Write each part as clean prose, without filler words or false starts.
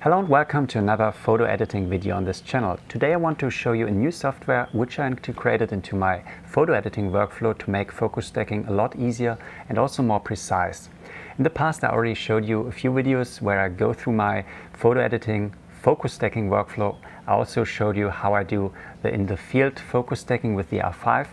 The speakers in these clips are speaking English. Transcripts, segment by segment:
Hello and welcome to another photo editing video on this channel. Today I want to show you a new software which I integrated into my photo editing workflow to make focus stacking a lot easier and also more precise. In the past I already showed you a few videos where I go through my photo editing focus stacking workflow. I also showed you how I do the in the field focus stacking with the R5.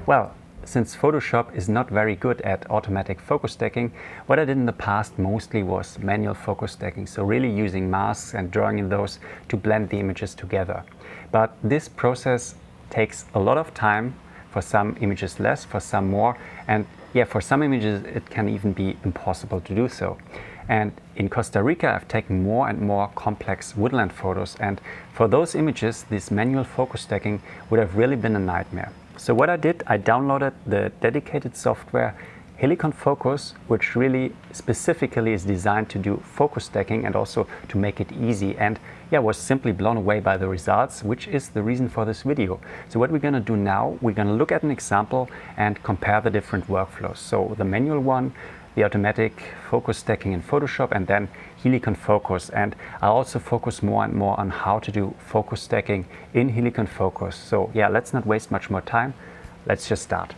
Well, since Photoshop is not very good at automatic focus stacking, what I did in the past mostly was manual focus stacking, so really using masks and drawing in those to blend the images together. But this process takes a lot of time, for some images less, for some more, and yeah, for some images it can even be impossible to do so. And in Costa Rica I've taken more and more complex woodland photos, and for those images this manual focus stacking would have really been a nightmare. So what I did, I downloaded the dedicated software Helicon Focus, which really specifically is designed to do focus stacking and also to make it easy, and yeah, was simply blown away by the results, which is the reason for this video. So what we're going to do now, we're going to look at an example and compare the different workflows. So the manual one, the automatic focus stacking in Photoshop, and then Helicon Focus. And I'll also focus more and more on how to do focus stacking in Helicon Focus. So yeah, let's not waste much more time. Let's just start.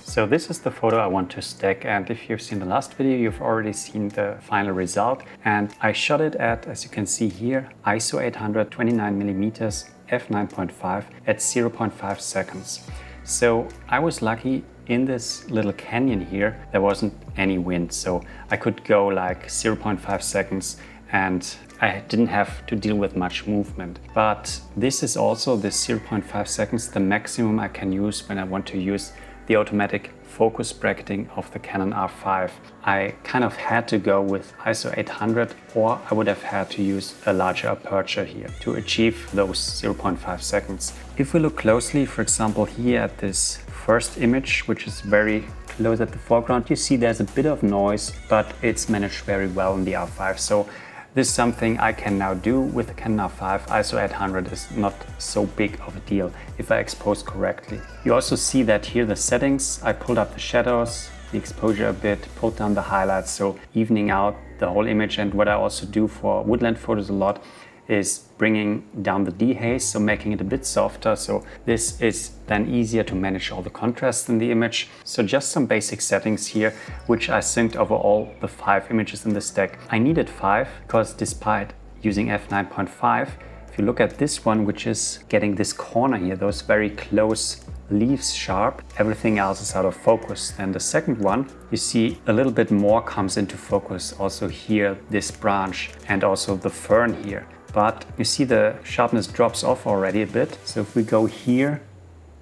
So this is the photo I want to stack, and if you've seen the last video, you've already seen the final result. And I shot it at, as you can see here, ISO 800, 29mm, f9.5 at 0.5 seconds. So I was lucky. In this little canyon here, there wasn't any wind, so I could go like 0.5 seconds and I didn't have to deal with much movement. But this is also, this 0.5 seconds, the maximum I can use when I want to use the automatic focus bracketing of the Canon R5. I kind of had to go with ISO 800, or I would have had to use a larger aperture here to achieve those 0.5 seconds. If we look closely, for example, here at this first image, which is very close at the foreground, you see there's a bit of noise, but it's managed very well in the R5. So this is something I can now do with the Canon R5. ISO 800 is not so big of a deal if I expose correctly. You also see that here the settings, I pulled up the shadows, the exposure a bit, pulled down the highlights, so evening out the whole image. And what I also do for woodland photos a lot is bringing down the dehaze, so making it a bit softer. So this is then easier to manage all the contrast in the image. So just some basic settings here, which I synced over all the 5 images in the stack. I needed 5 because despite using f9.5, if you look at this one, which is getting this corner here, those very close leaves sharp, everything else is out of focus. Then the second one, you see a little bit more comes into focus. Also here, this branch and also the fern here. But you see the sharpness drops off already a bit. So if we go here,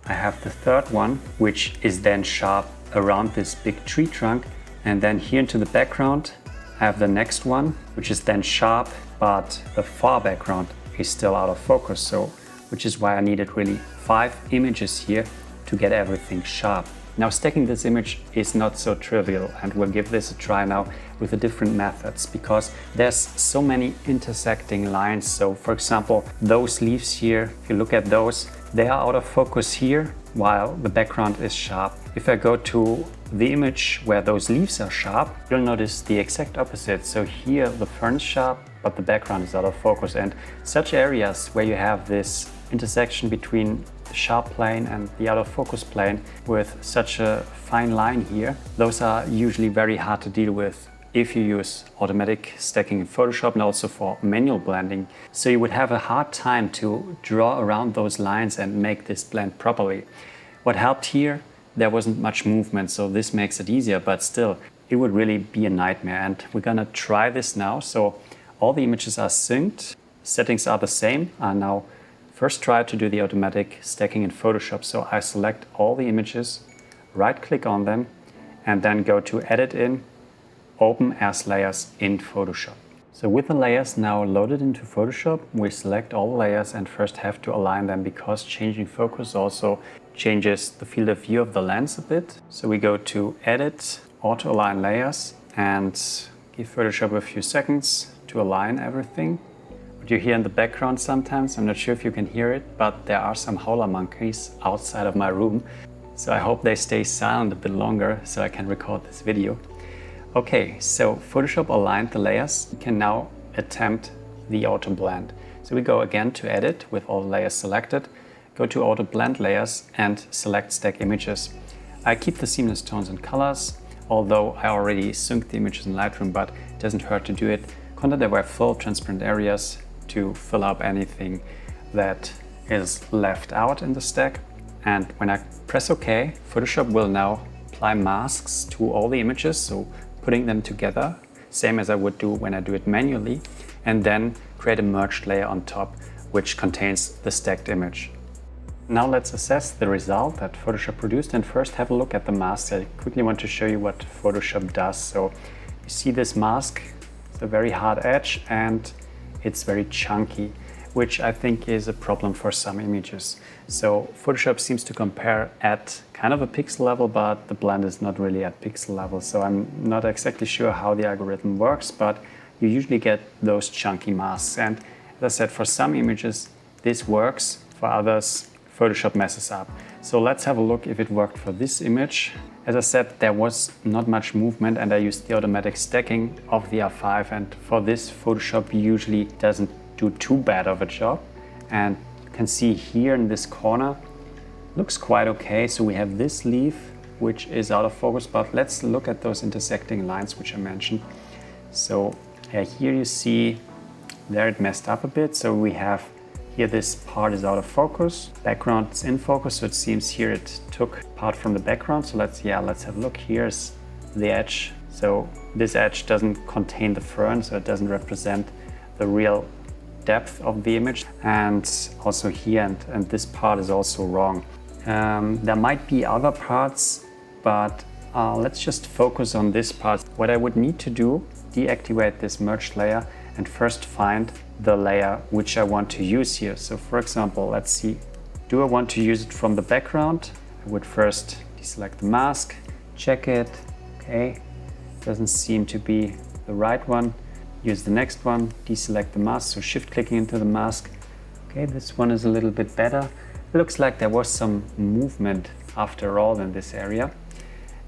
I have the third one, which is then sharp around this big tree trunk. And then here into the background, I have the next one, which is then sharp, but the far background is still out of focus. So, which is why I needed really 5 images here to get everything sharp. Now stacking this image is not so trivial, and we'll give this a try now with the different methods, because there's so many intersecting lines. So for example, those leaves here, if you look at those, they are out of focus here while the background is sharp. If I go to the image where those leaves are sharp, you'll notice the exact opposite. So here the fern is sharp, but the background is out of focus. And such areas where you have this intersection between the sharp plane and the out of focus plane with such a fine line here, those are usually very hard to deal with if you use automatic stacking in Photoshop and also for manual blending. So you would have a hard time to draw around those lines and make this blend properly. What helped here, there wasn't much movement, so this makes it easier, but still it would really be a nightmare. And we're gonna try this now. So all the images are synced, settings are the same. I now first try to do the automatic stacking in Photoshop. So I select all the images, right click on them, and then go to Edit in, Open as Layers in Photoshop. So with the layers now loaded into Photoshop, we select all the layers and first have to align them, because changing focus also changes the field of view of the lens a bit. So we go to Edit, Auto Align Layers, and give Photoshop a few seconds to align everything. What you hear in the background sometimes, I'm not sure if you can hear it, but there are some howler monkeys outside of my room. So I hope they stay silent a bit longer so I can record this video. Okay, so Photoshop aligned the layers. You can now attempt the auto blend. So we go again to edit with all layers selected, go to auto blend layers and select stack images. I keep the seamless tones and colors, although I already synced the images in Lightroom, but it doesn't hurt to do it. Content aware full transparent areas to fill up anything that is left out in the stack. And when I press OK, Photoshop will now apply masks to all the images, so putting them together, same as I would do when I do it manually, and then create a merged layer on top, which contains the stacked image. Now let's assess the result that Photoshop produced, and first have a look at the mask. I quickly want to show you what Photoshop does. So you see this mask, it's a very hard edge and it's very chunky, which I think is a problem for some images. So Photoshop seems to compare at kind of a pixel level, but the blend is not really at pixel level. So I'm not exactly sure how the algorithm works, but you usually get those chunky masks. And as I said, for some images this works, for others Photoshop messes up. So let's have a look if it worked for this image. As I said, there was not much movement and I used the automatic stacking of the R5, and for this Photoshop usually doesn't do too bad of a job. And you can see here in this corner, looks quite okay. So we have this leaf which is out of focus, but let's look at those intersecting lines which I mentioned. So here you see there it messed up a bit. So we have here this part is out of focus, background is in focus, so it seems here it took part from the background. So let's have a look. Here's the edge. So this edge doesn't contain the fern, so it doesn't represent the real depth of the image. And also here and this part is also wrong. There might be other parts, but let's just focus on this part. What I would need to do, deactivate this merged layer and first find the layer which I want to use here. So for example, let's see, do I want to use it from the background? I would first deselect the mask, check it, okay, doesn't seem to be the right one. Use the next one, deselect the mask, so shift clicking into the mask. Okay, this one is a little bit better. It looks like there was some movement after all in this area.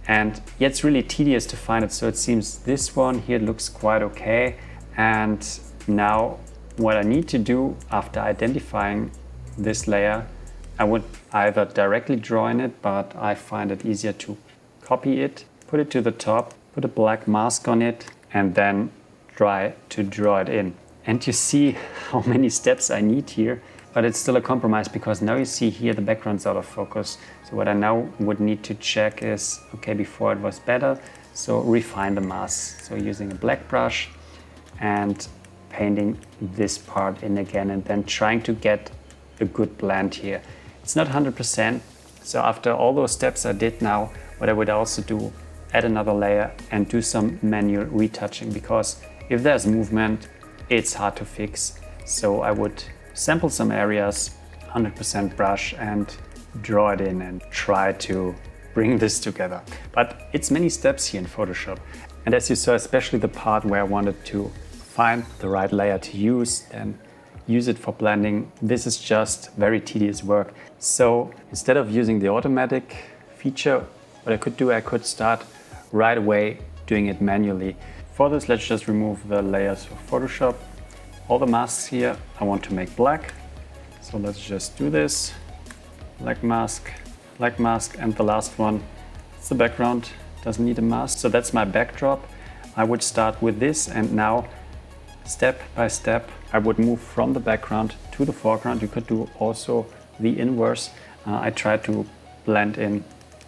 And yeah, it's really tedious to find it. So it seems this one here looks quite okay. And now what I need to do after identifying this layer, I would either directly draw in it, but I find it easier to copy it, put it to the top, put a black mask on it, and then try to draw it in. And you see how many steps I need here, but it's still a compromise because now you see here the background's out of focus. So what I now would need to check is, okay, before it was better, so refine the mask. So using a black brush and painting this part in again, and then trying to get a good blend here. It's not 100%. So after all those steps I did now, what I would also do, add another layer and do some manual retouching, because if there's movement, it's hard to fix. So I would sample some areas, 100% brush, and draw it in and try to bring this together. But it's many steps here in Photoshop. And as you saw, especially the part where I wanted to find the right layer to use and use it for blending, this is just very tedious work. So instead of using the automatic feature, what I could do, I could start right away doing it manually. For this, let's just remove the layers of Photoshop. All the masks here I want to make black. So let's just do this. Black mask, and the last one, it's the background, doesn't need a mask. So that's my backdrop. I would start with this, and now step by step, I would move from the background to the foreground. You could do also the inverse. I try to blend in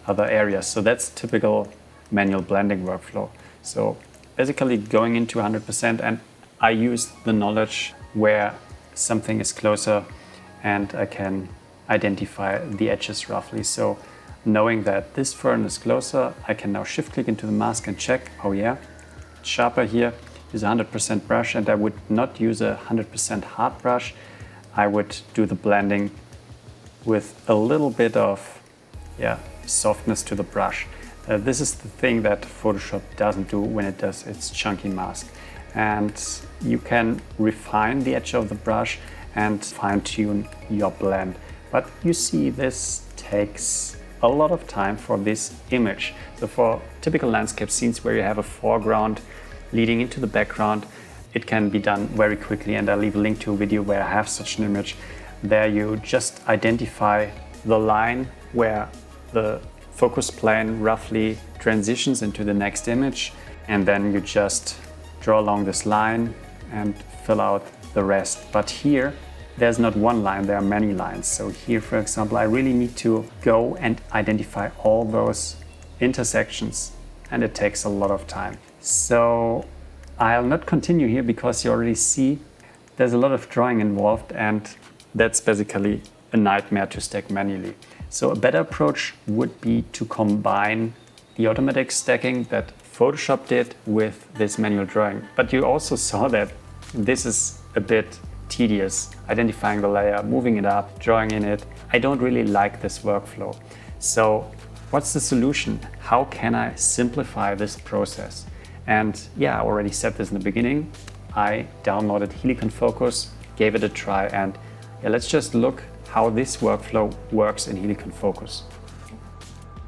other areas. So that's typical manual blending workflow. So basically going into 100%, and I use the knowledge where something is closer and I can identify the edges roughly. So knowing that this fern is closer, I can now shift click into the mask and check, oh yeah, it's sharper here. Use a 100% brush, and I would not use a 100% hard brush. I would do the blending with a little bit of softness to the brush. This is the thing that Photoshop doesn't do when it does its chunky mask. And you can refine the edge of the brush and fine-tune your blend. But you see, this takes a lot of time for this image. So for typical landscape scenes where you have a foreground leading into the background, it can be done very quickly, and I'll leave a link to a video where I have such an image. There you just identify the line where the focus plane roughly transitions into the next image, and then you just draw along this line and fill out the rest. But here there's not one line, there are many lines. So here, for example, I really need to go and identify all those intersections, and it takes a lot of time. So I'll not continue here because you already see there's a lot of drawing involved, and that's basically a nightmare to stack manually. So a better approach would be to combine the automatic stacking that Photoshop did with this manual drawing. But you also saw that this is a bit tedious, identifying the layer, moving it up, drawing in it. I don't really like this workflow. So what's the solution? How can I simplify this process? And yeah, I already said this in the beginning. I downloaded Helicon Focus, gave it a try, and yeah, let's just look how this workflow works in Helicon Focus.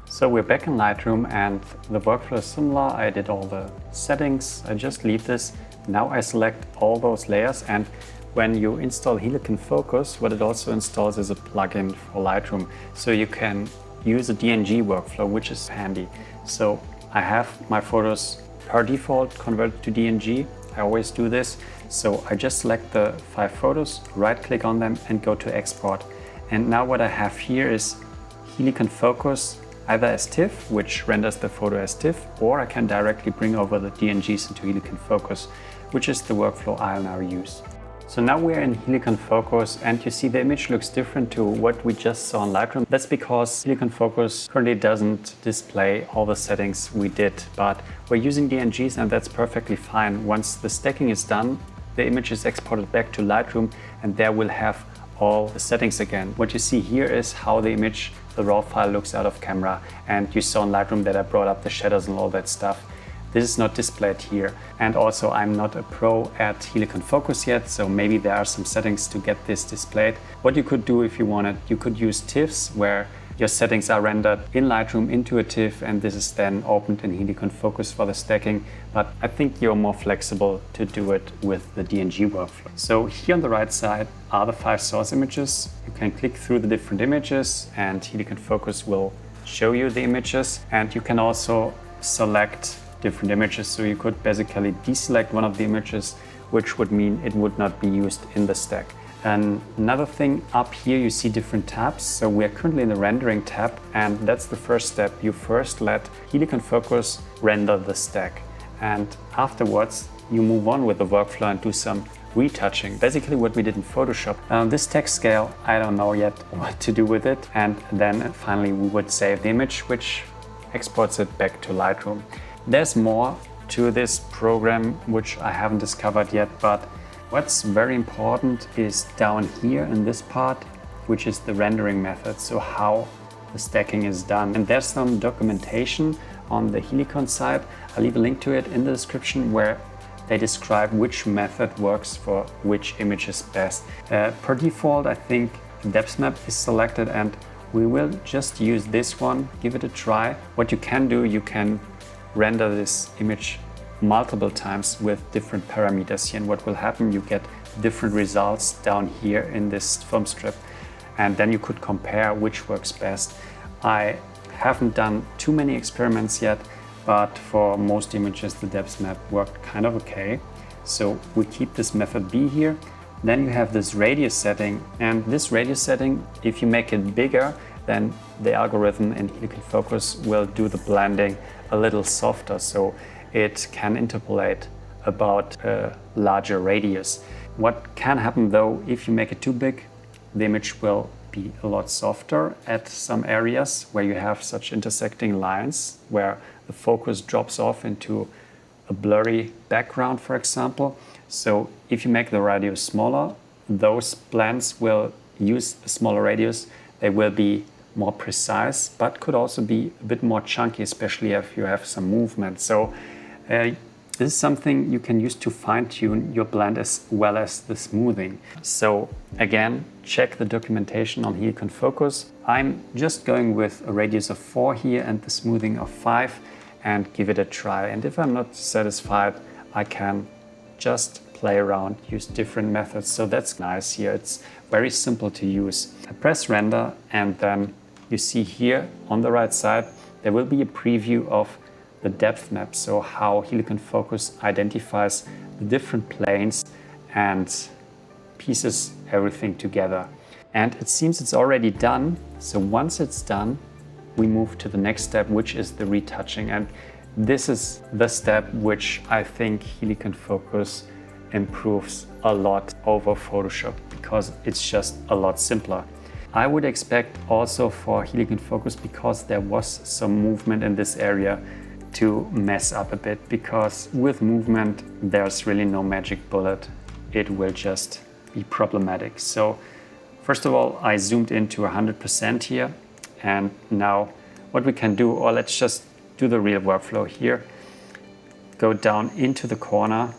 So we're back in Lightroom, and the workflow is similar. I did all the settings. I just leave this. Now I select all those layers, and when you install Helicon Focus, what it also installs is a plugin for Lightroom. So you can use a DNG workflow, which is handy. So I have my photos per default converted to DNG. I always do this. So I just select the 5 photos, right click on them and go to export. And now what I have here is Helicon Focus either as TIFF, which renders the photo as TIFF, or I can directly bring over the DNGs into Helicon Focus, which is the workflow I'll now use. So now we're in Helicon Focus, and you see the image looks different to what we just saw in Lightroom. That's because Helicon Focus currently doesn't display all the settings we did, but we're using DNGs, and that's perfectly fine. Once the stacking is done, the image is exported back to Lightroom, and there we'll have all the settings again. What you see here is how the image, the raw file, looks out of camera, and you saw in Lightroom that I brought up the shadows and all that stuff. This is not displayed here. And also I'm not a pro at Helicon Focus yet, so maybe there are some settings to get this displayed. What you could do if you wanted, you could use TIFFs where your settings are rendered in Lightroom into a TIFF, and this is then opened in Helicon Focus for the stacking. But I think you're more flexible to do it with the DNG workflow. So here on the right side are the 5 source images. You can click through the different images and Helicon Focus will show you the images, and you can also select different images. So you could basically deselect one of the images, which would mean it would not be used in the stack. And another thing, up here you see different tabs. So we're currently in the rendering tab, and that's the first step. You first let Helicon Focus render the stack, and afterwards you move on with the workflow and do some retouching. Basically what we did in Photoshop. This text scale, I don't know yet what to do with it. And then finally we would save the image, which exports it back to Lightroom. There's more to this program which I haven't discovered yet, but what's very important is down here in this part, which is the rendering method, so how the stacking is done. And there's some documentation on the Helicon site. I'll leave a link to it in the description where they describe which method works for which images best. Per default, I think depth map is selected, and we will just use this one, give it a try. What you can do, you can render this image multiple times with different parameters here, and what will happen, you get different results down here in this film strip, and then you could compare which works best. I haven't done too many experiments yet, but for most images the depth map worked kind of okay. So we keep this method B here. Then you have this radius setting, and this radius setting, if you make it bigger, then the algorithm in Helicon Focus will do the blending a little softer, so it can interpolate about a larger radius. What can happen though, if you make it too big, the image will be a lot softer at some areas where you have such intersecting lines, where the focus drops off into a blurry background, for example. So if you make the radius smaller, those blends will use a smaller radius. They will be more precise, but could also be a bit more chunky, especially if you have some movement. So this is something you can use to fine-tune your blend as well as the smoothing. So again, check the documentation on Helicon Focus. I'm just going with a radius of 4 here and the smoothing of 5, and give it a try. And if I'm not satisfied, I can just play around, use different methods. So that's nice here. It's very simple to use. I press render, and then you see here on the right side, there will be a preview of the depth map. So how Helicon Focus identifies the different planes and pieces everything together. And it seems it's already done. So once it's done, we move to the next step, which is the retouching. And this is the step which I think Helicon Focus improves a lot over Photoshop, because it's just a lot simpler. I would expect also for Helicon Focus, because there was some movement in this area, to mess up a bit, because with movement there's really no magic bullet. It will just be problematic. So first of all, I zoomed into 100% here, and now what we can do, or let's just do the real workflow here. Go down into the corner,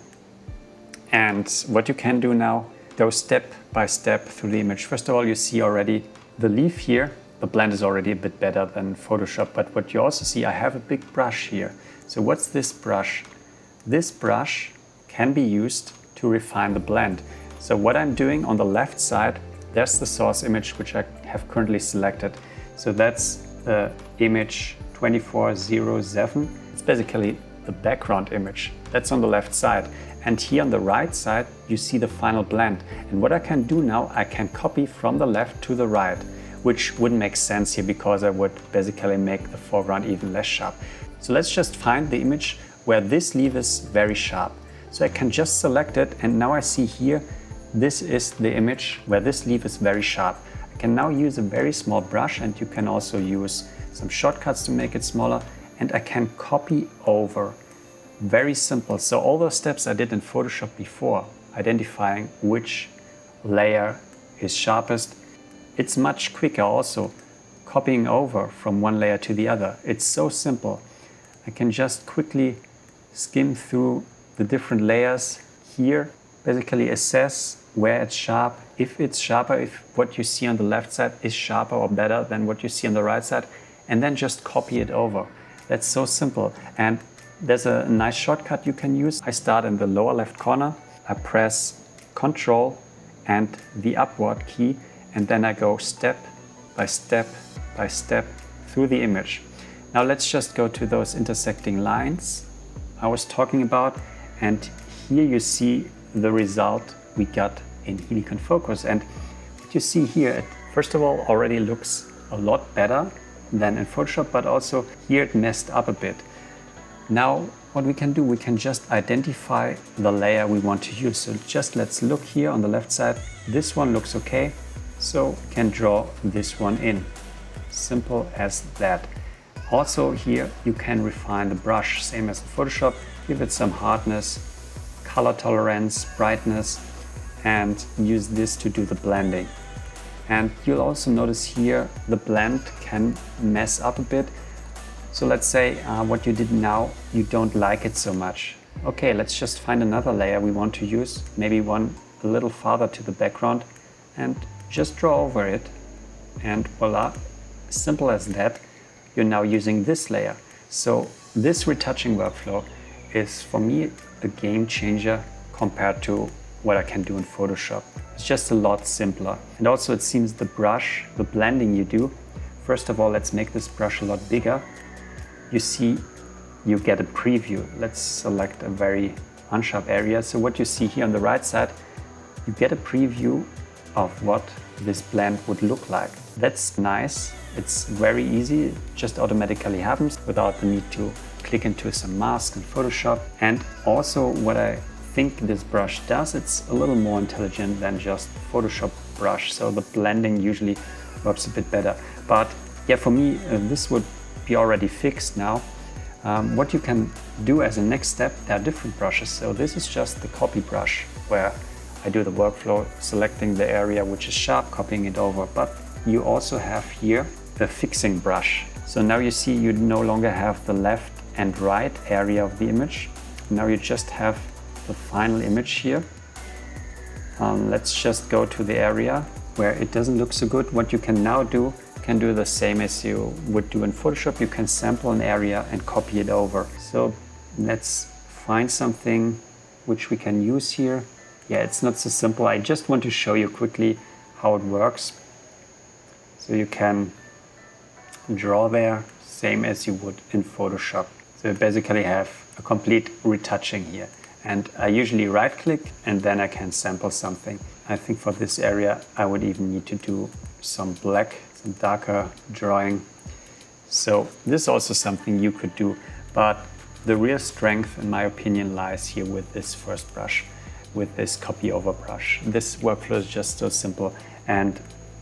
and what you can do now, go step by step through the image. First of all, you see already the leaf here. The blend is already a bit better than Photoshop, but what you also see, I have a big brush here. So what's this brush? This brush can be used to refine the blend. So what I'm doing on the left side, there's the source image which I have currently selected. So that's the image 2407. It's basically the background image. That's on the left side. And here on the right side, you see the final blend. And what I can do now, I can copy from the left to the right, which wouldn't make sense here because I would basically make the foreground even less sharp. So let's just find the image where this leaf is very sharp. So I can just select it, and now I see here, this is the image where this leaf is very sharp. I can now use a very small brush, and you can also use some shortcuts to make it smaller, and I can copy over. Very simple. So all those steps I did in Photoshop before, identifying which layer is sharpest, it's much quicker also copying over from one layer to the other. It's so simple. I can just quickly skim through the different layers here, basically assess where it's sharp, if it's sharper, if what you see on the left side is sharper or better than what you see on the right side, and then just copy it over. That's so simple. And there's a nice shortcut you can use. I start in the lower left corner, I press Ctrl and the upward key, and then I go step by step by step through the image. Now let's just go to those intersecting lines I was talking about, and here you see the result we got in Helicon Focus. And what you see here, it first of all already looks a lot better than in Photoshop, but also here it messed up a bit. Now what we can do, we can just identify the layer we want to use. So just let's look here on the left side. This one looks okay, so we can draw this one in. Simple as that. Also here you can refine the brush, same as in Photoshop. Give it some hardness, color tolerance, brightness, and use this to do the blending. And you'll also notice here the blend can mess up a bit. So let's say what you did now, you don't like it so much. Okay, let's just find another layer we want to use, maybe one a little farther to the background, and just draw over it, and voila, simple as that. You're now using this layer. So this retouching workflow is for me a game changer compared to what I can do in Photoshop. It's just a lot simpler. And also it seems the brush, the blending you do, first of all, let's make this brush a lot bigger. You see, you get a preview. Let's select a very unsharp area. So what you see here on the right side, you get a preview of what this blend would look like. That's nice. It's very easy. It just automatically happens without the need to click into some mask in Photoshop. And also what I think this brush does, it's a little more intelligent than just Photoshop brush. So the blending usually works a bit better. But yeah, for me, this would be already fixed now. What you can do as a next step, there are different brushes. So this is just the copy brush where I do the workflow, selecting the area which is sharp, copying it over. But you also have here the fixing brush. So now you see you no longer have the left and right area of the image. Now you just have the final image here. Let's just go to the area where it doesn't look so good. What you can now do, you can do the same as you would do in Photoshop. You can sample an area and copy it over. So let's find something which we can use here. yeah, it's not so simple. I just want to show you quickly how it works. So you can draw there, same as you would in Photoshop. So you basically have a complete retouching here. And I usually right click and then I can sample something. I think for this area I would even need to do some black, some darker drawing. So this is also something you could do, but the real strength in my opinion lies here with this first brush, with this copy over brush. This workflow is just so simple and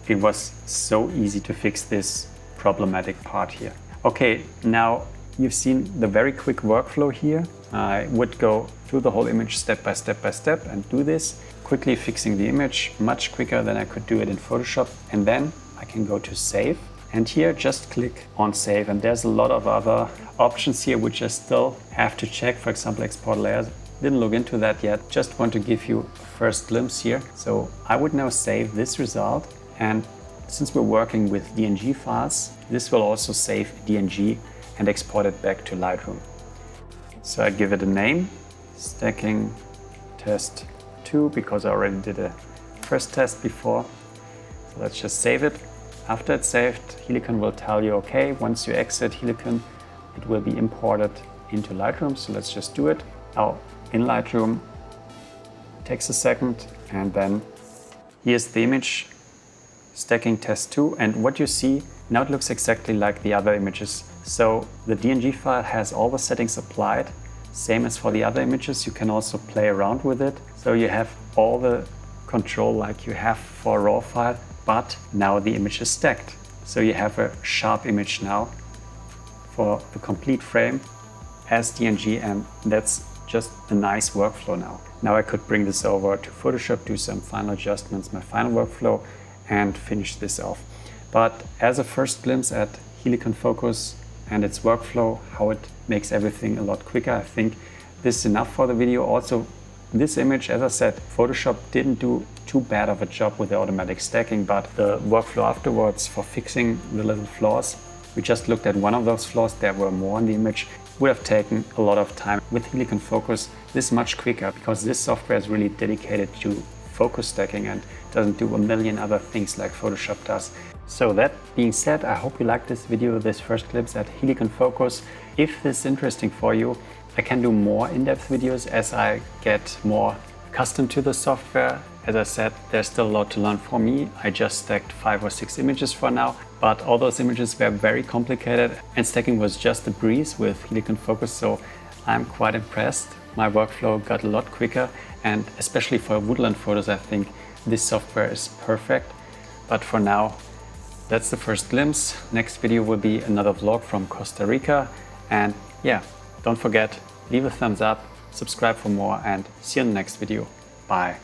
it was so easy to fix this problematic part here. Okay, now you've seen the very quick workflow here. I would go through the whole image step by step and do this, quickly fixing the image much quicker than I could do it in Photoshop. And then I can go to save. And here just click on save. And there's a lot of other options here which I still have to check. For example, export layers. Didn't look into that yet. Just want to give you a first glimpse here. So I would now save this result. And since we're working with DNG files, this will also save DNG and export it back to Lightroom. So I give it a name, stacking test 2, because I already did a first test before. So let's just save it. After it's saved, Helicon will tell you, okay, once you exit Helicon, it will be imported into Lightroom. So let's just do it. Now in Lightroom, it takes a second, and then here's the image, stacking test 2, and what you see now, it looks exactly like the other images. So the DNG file has all the settings applied, same as for the other images. You can also play around with it. So you have all the control like you have for a raw file, but now the image is stacked. So you have a sharp image now for the complete frame as DNG, and that's just a nice workflow now. Now I could bring this over to Photoshop, do some final adjustments, my final workflow, and finish this off. But as a first glimpse at Helicon Focus and its workflow, how it makes everything a lot quicker, I think this is enough for the video. Also, this image, as I said, Photoshop didn't do too bad of a job with the automatic stacking, but the workflow afterwards for fixing the little flaws, we just looked at one of those flaws, there were more in the image, would have taken a lot of time. With Helicon Focus, this is much quicker because this software is really dedicated to focus stacking and doesn't do a million other things like Photoshop does. So that being said, I hope you liked this video, this first glimpse at Helicon Focus. If this is interesting for you, I can do more in-depth videos as I get more accustomed to the software. As I said, there's still a lot to learn for me. I just stacked 5 or 6 images for now, but all those images were very complicated and stacking was just a breeze with Helicon Focus, so I'm quite impressed. My workflow got a lot quicker, and especially for Woodland photos, I think this software is perfect. But for now, that's the first glimpse. Next video will be another vlog from Costa Rica. And yeah, don't forget, leave a thumbs up, subscribe for more, and see you in the next video. Bye.